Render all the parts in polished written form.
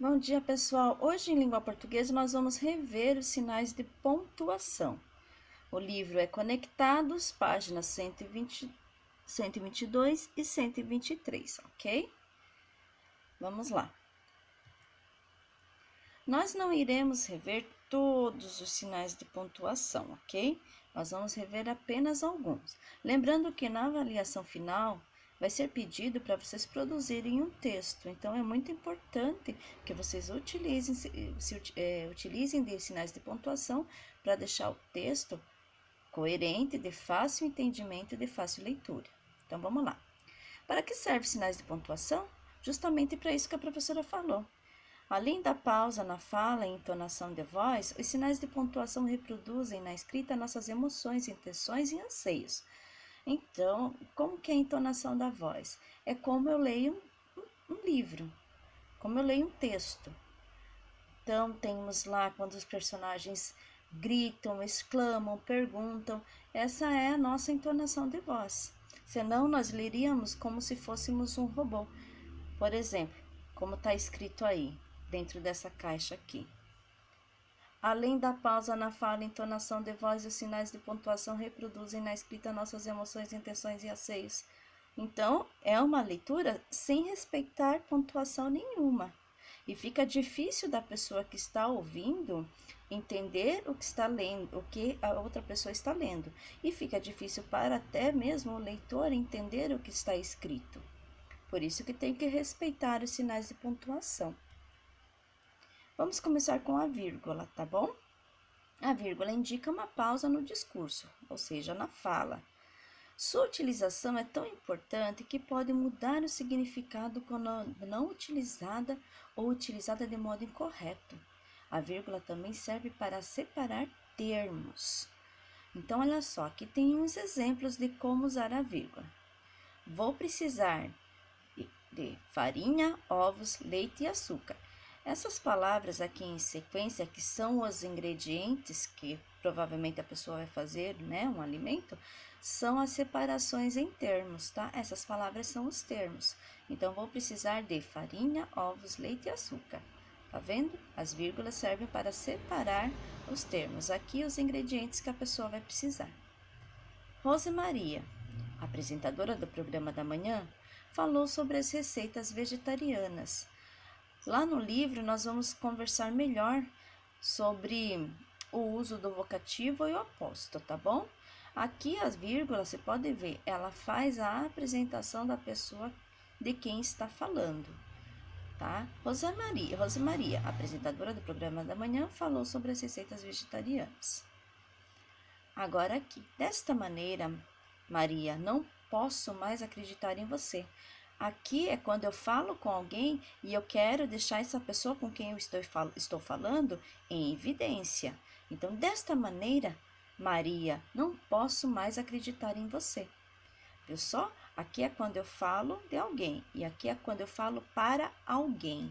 Bom dia, pessoal! Hoje, em língua portuguesa, nós vamos rever os sinais de pontuação. O livro é Conectados, páginas 122 e 123, ok? Vamos lá. Nós não iremos rever todos os sinais de pontuação, ok? Nós vamos rever apenas alguns. Lembrando que na avaliação final vai ser pedido para vocês produzirem um texto. Então, é muito importante que vocês utilizem de sinais de pontuação para deixar o texto coerente, de fácil entendimento e de fácil leitura. Então, vamos lá. Para que servem sinais de pontuação? Justamente para isso que a professora falou. Além da pausa na fala e entonação de voz, os sinais de pontuação reproduzem na escrita nossas emoções, intenções e anseios. Então, como que é a entonação da voz? É como eu leio um livro, como eu leio um texto. Então, temos lá quando os personagens gritam, exclamam, perguntam. Essa é a nossa entonação de voz. Senão, nós leríamos como se fôssemos um robô. Por exemplo, como está escrito aí, dentro dessa caixa aqui. Além da pausa na fala, entonação de voz e os sinais de pontuação reproduzem na escrita nossas emoções, intenções e anseios. Então, é uma leitura sem respeitar pontuação nenhuma. E fica difícil da pessoa que está ouvindo entender o que está lendo, o que a outra pessoa está lendo. E fica difícil para até mesmo o leitor entender o que está escrito. Por isso que tem que respeitar os sinais de pontuação. Vamos começar com a vírgula, tá bom? A vírgula indica uma pausa no discurso, ou seja, na fala. Sua utilização é tão importante que pode mudar o significado quando não utilizada ou utilizada de modo incorreto. A vírgula também serve para separar termos. Então, olha só, aqui tem uns exemplos de como usar a vírgula. Vou precisar de farinha, ovos, leite e açúcar. Essas palavras aqui em sequência, que são os ingredientes que provavelmente a pessoa vai fazer, né, um alimento, são as separações em termos, tá? Essas palavras são os termos. Então, vou precisar de farinha, ovos, leite e açúcar. Tá vendo? As vírgulas servem para separar os termos. Aqui, os ingredientes que a pessoa vai precisar. Rosemaria, apresentadora do programa da manhã, falou sobre as receitas vegetarianas. Lá no livro, nós vamos conversar melhor sobre o uso do vocativo e o oposto, tá bom? Aqui as vírgulas, você pode ver, ela faz a apresentação da pessoa de quem está falando, tá? Rosemaria, apresentadora do programa da manhã, falou sobre as receitas vegetarianas. Agora aqui, desta maneira, Maria, não posso mais acreditar em você. Aqui é quando eu falo com alguém e eu quero deixar essa pessoa com quem eu estou falando em evidência. Então, desta maneira, Maria, não posso mais acreditar em você. Viu só? Aqui é quando eu falo de alguém e aqui é quando eu falo para alguém.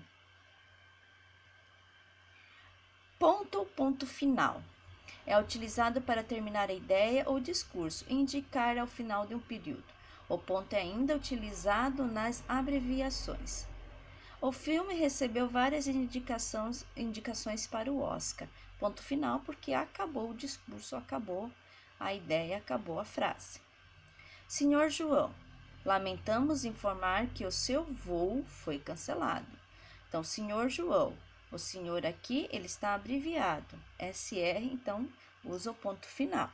Ponto ou ponto final. É utilizado para terminar a ideia ou discurso e indicar ao final de um período. O ponto é ainda utilizado nas abreviações. O filme recebeu várias indicações para o Oscar. Ponto final, porque acabou o discurso, acabou a ideia, acabou a frase. Senhor João, lamentamos informar que o seu voo foi cancelado. Então, senhor João, o senhor aqui, ele está abreviado. SR, então, usa o ponto final.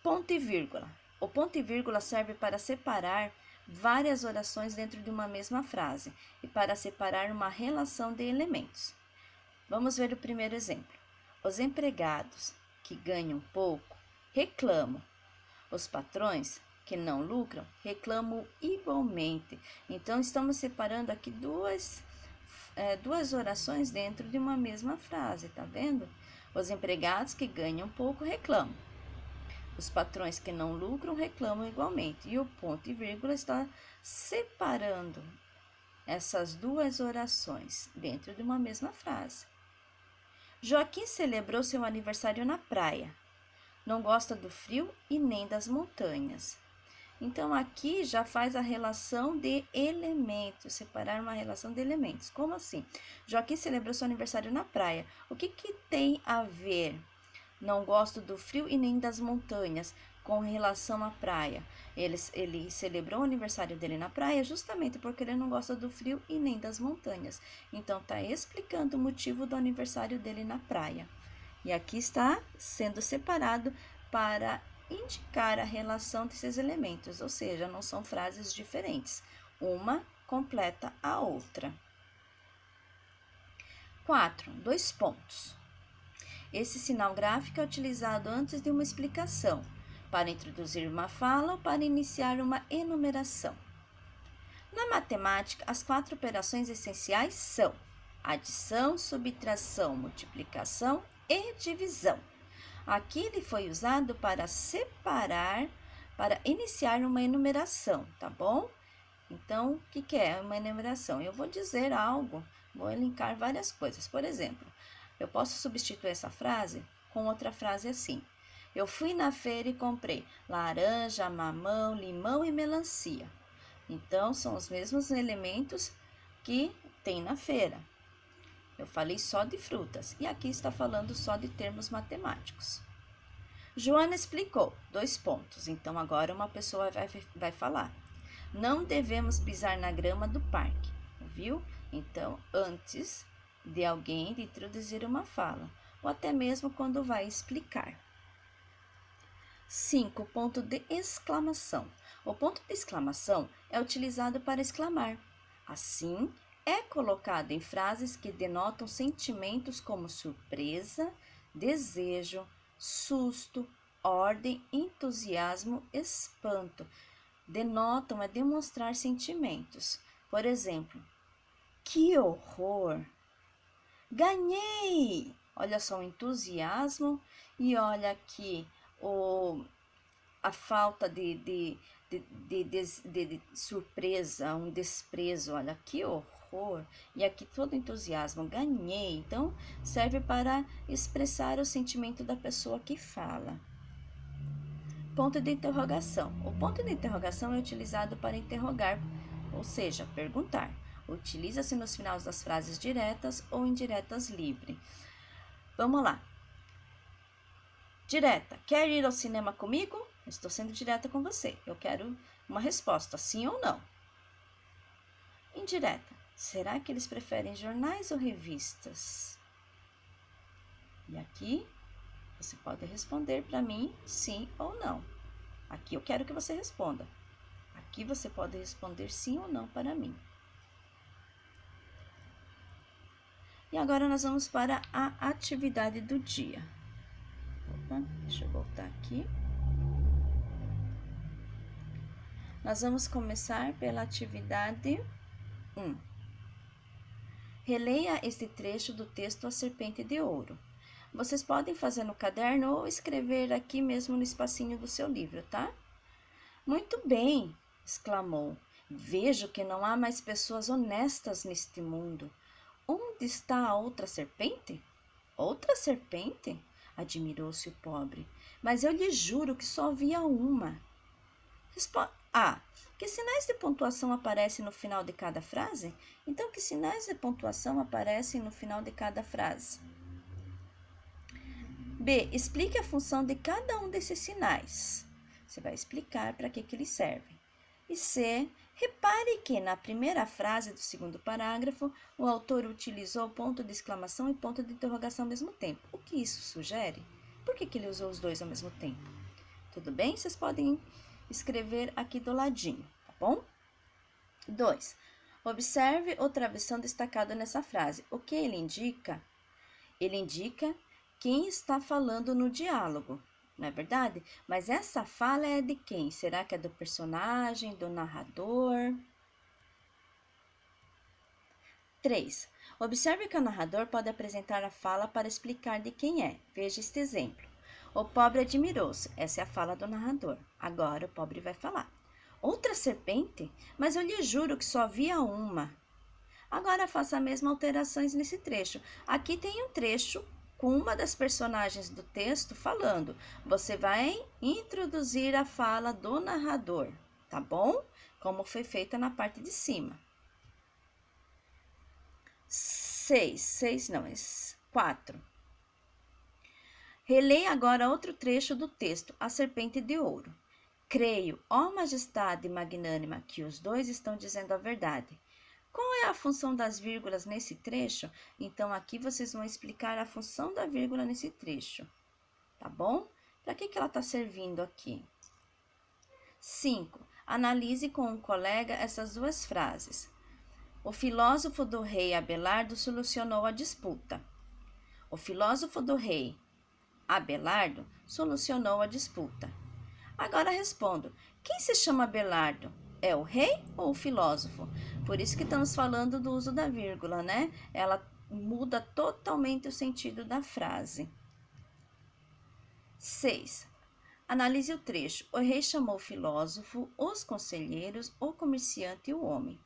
Ponto e vírgula. O ponto e vírgula serve para separar várias orações dentro de uma mesma frase e para separar uma relação de elementos. Vamos ver o primeiro exemplo. Os empregados que ganham pouco reclamam. Os patrões que não lucram reclamam igualmente. Então, estamos separando aqui duas orações dentro de uma mesma frase, tá vendo? Os empregados que ganham pouco reclamam. Os patrões que não lucram reclamam igualmente. E o ponto e vírgula está separando essas duas orações dentro de uma mesma frase. Joaquim celebrou seu aniversário na praia. Não gosta do frio e nem das montanhas. Então, aqui já faz a relação de elementos, separar uma relação de elementos. Como assim? Joaquim celebrou seu aniversário na praia. O que tem a ver? Não gosto do frio e nem das montanhas com relação à praia. Ele celebrou o aniversário dele na praia justamente porque ele não gosta do frio e nem das montanhas. Então, está explicando o motivo do aniversário dele na praia. E aqui está sendo separado para indicar a relação desses elementos, ou seja, não são frases diferentes. Uma completa a outra. 4. 2 pontos. Esse sinal gráfico é utilizado antes de uma explicação, para introduzir uma fala ou para iniciar uma enumeração. Na matemática, as 4 operações essenciais são adição, subtração, multiplicação e divisão. Aqui ele foi usado para separar, para iniciar uma enumeração, tá bom? Então, o que é uma enumeração? Eu vou dizer algo, vou elencar várias coisas. Por exemplo, eu posso substituir essa frase com outra frase assim. Eu fui na feira e comprei laranja, mamão, limão e melancia. Então, são os mesmos elementos que tem na feira. Eu falei só de frutas e aqui está falando só de termos matemáticos. Joana explicou, 2 pontos. Então, agora uma pessoa vai falar. Não devemos pisar na grama do parque, viu? Então, antes de alguém de introduzir uma fala, ou até mesmo quando vai explicar. 5. Ponto de exclamação. O ponto de exclamação é utilizado para exclamar. Assim, é colocado em frases que denotam sentimentos como surpresa, desejo, susto, ordem, entusiasmo, espanto. Denotam é demonstrar sentimentos. Por exemplo, que horror! Ganhei! Olha só o entusiasmo e olha aqui a falta de surpresa, um desprezo. Olha que horror! E aqui todo entusiasmo, ganhei. Então, serve para expressar o sentimento da pessoa que fala. Ponto de interrogação. O ponto de interrogação é utilizado para interrogar, ou seja, perguntar. Utiliza-se nos finais das frases diretas ou indiretas livre. Vamos lá. Direta. Quer ir ao cinema comigo? Estou sendo direta com você. Eu quero uma resposta, sim ou não. Indireta. Será que eles preferem jornais ou revistas? E aqui, você pode responder para mim sim ou não. Aqui eu quero que você responda. Aqui você pode responder sim ou não para mim. E agora nós vamos para a atividade do dia. Opa, deixa eu voltar aqui. Nós vamos começar pela atividade 1. Releia este trecho do texto A Serpente de Ouro. Vocês podem fazer no caderno ou escrever aqui mesmo no espacinho do seu livro, tá? Muito bem, exclamou. Vejo que não há mais pessoas honestas neste mundo. Onde está a outra serpente? Outra serpente? Admirou-se o pobre. Mas eu lhe juro que só havia uma. Que sinais de pontuação aparecem no final de cada frase? Então, que sinais de pontuação aparecem no final de cada frase? B. Explique a função de cada um desses sinais. Você vai explicar para que eles servem. E C. Repare que na primeira frase do segundo parágrafo, o autor utilizou ponto de exclamação e ponto de interrogação ao mesmo tempo. O que isso sugere? Por que ele usou os dois ao mesmo tempo? Tudo bem? Vocês podem escrever aqui do ladinho, tá bom? 2. Observe o travessão destacado nessa frase. O que ele indica? Ele indica quem está falando no diálogo, não é verdade? Mas essa fala é de quem? Será que é do personagem, do narrador? 3. Observe que o narrador pode apresentar a fala para explicar de quem é. Veja este exemplo. O pobre admirou-se. Essa é a fala do narrador. Agora o pobre vai falar. Outra serpente? Mas eu lhe juro que só havia uma. Agora faça as mesmas alterações nesse trecho. Aqui tem um trecho com uma das personagens do texto falando. Você vai introduzir a fala do narrador. tá bom? Como foi feita na parte de cima. 4. Releia agora outro trecho do texto, A Serpente de Ouro. Creio, ó majestade magnânima, que os dois estão dizendo a verdade. Qual é a função das vírgulas nesse trecho? Então, aqui vocês vão explicar a função da vírgula nesse trecho, tá bom? Para que ela está servindo aqui? 5. Analise com um colega essas duas frases. O filósofo do rei Abelardo solucionou a disputa. O filósofo do rei Abelardo solucionou a disputa. Agora respondo, quem se chama Abelardo? É o rei ou o filósofo? Por isso que estamos falando do uso da vírgula, né? Ela muda totalmente o sentido da frase. 6. Analise o trecho. O rei chamou o filósofo, os conselheiros, o comerciante e o homem.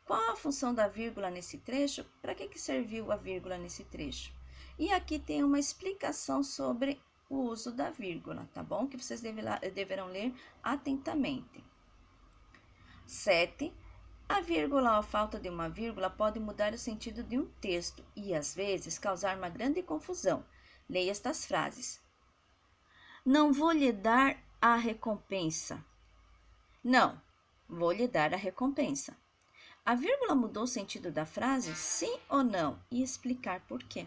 Qual a função da vírgula nesse trecho? Para que serviu a vírgula nesse trecho? E aqui tem uma explicação sobre o uso da vírgula, tá bom? Que vocês deverão ler atentamente. 7. A vírgula ou a falta de uma vírgula pode mudar o sentido de um texto e, às vezes, causar uma grande confusão. Leia estas frases. Não vou lhe dar a recompensa. Não, vou lhe dar a recompensa. A vírgula mudou o sentido da frase? Sim ou não? E explicar por quê.